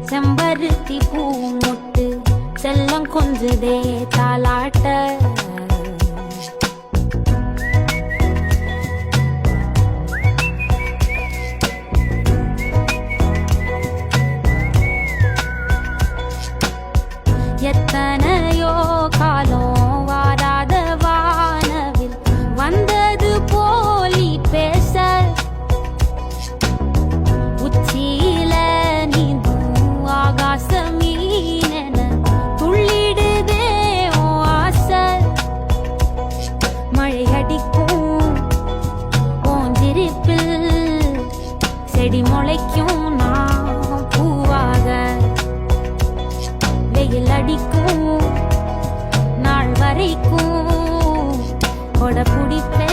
செம்பருத்தி பூ முட்டு செல்லம் கொஞ்சுதே தாலாட்ட எத்தனையோ காலம் வாராத வானவில் வந்தது போலி பேச உச்சியில நீந்தும் ஆகாச மீனென துள்ளிடுதே உன் ஆசை மழை அடிக்கும் போஞ்சிருப்பில் செடி முளைக்கும் நான் பூவாக வெயில் அடிக்கும் நாள் வரைக்கும் கொடை பிடிப்பேன்